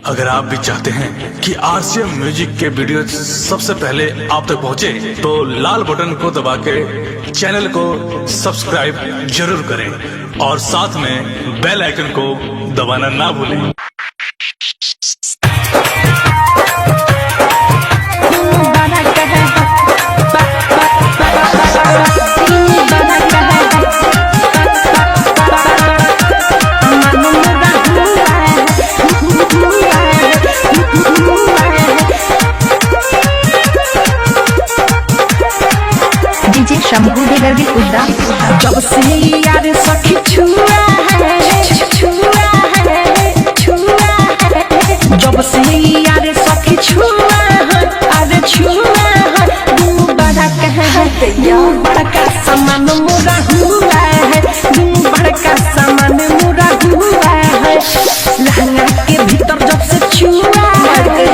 अगर आप भी चाहते हैं कि आरसीएम म्यूजिक के वीडियो सबसे पहले आप तक पहुंचे, तो लाल बटन को दबा के चैनल को सब्सक्राइब जरूर करें और साथ में बेल आइकन को दबाना ना भूलें। डीजे शंभू बेदर्दी उद्दा। जब से यार सखी छुआ है, जब से यार सखी छुआ है, अरे छुआ है, तू बड़ा कहे तू बड़का सामान मुरा हुआ है, तू बड़का सामान मुरा हुआ है। लहंगा के भीतर जब से छुआ है,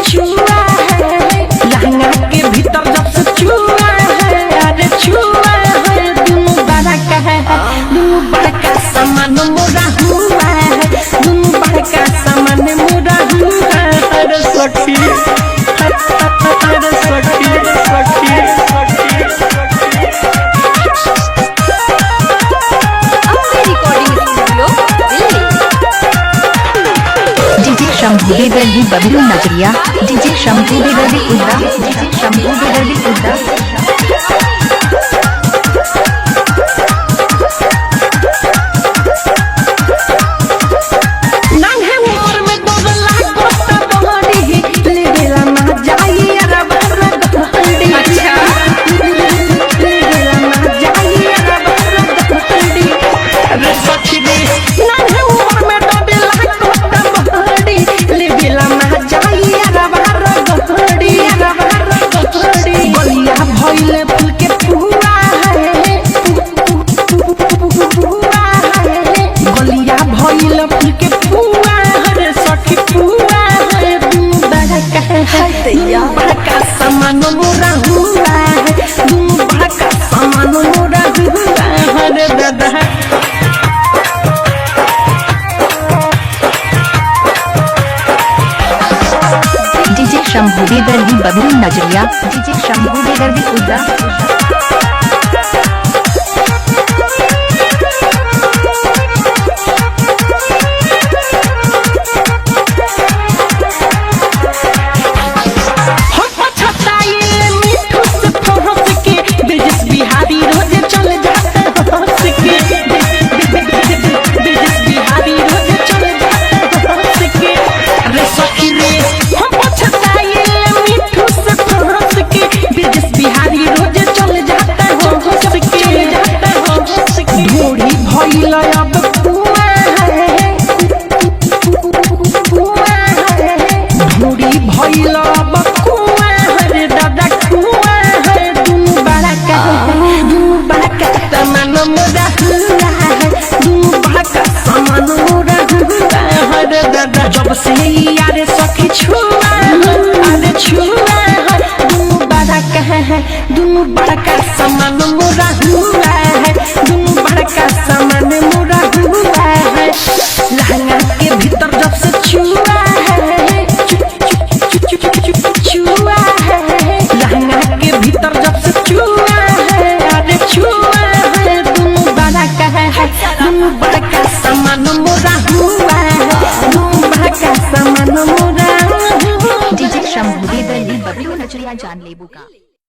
छुआ है, लहंगा के भीतर जब से छुआ है, अरे छुआ है, तू बड़ा कहे तू बड़का सामान मुरा हुआ है, तू बड़का सामान मुरा हुआ है। अरे सखी, अरे सखी, सखी, डीजे शंभू बेदर्दी बबलू नजरिया। डीजे शंभू बेदर्दी उद्दा। डीजे शंभू बेदर्दी उद्दा। बड़का सामान मोरा हुआ है, तू बड़का सामान मोरा हुआ है। रे दादा डीजे शंभू बेदर्दी बबलू नजरिया। डीजे शंभू बेदर्दी उद्दा। जब से यार सखी छुआ है, अरे छुआ है, तू बड़ा कहे तू बड़का सामान मुरा हुआ है, तू बड़का सामान मुरा हुआ है। लहंगा के भीतर जब से छुआ है, छुआ है, लहंगा के भीतर जब से छुआ है, अरे छुआ है, तू बड़ा कहे तू बड़का सामान मुरा हुआ है, तू बड़का सामान मुरा। डीजे शंभू बेदर्दी बबलू नजरिया जान लेबू का।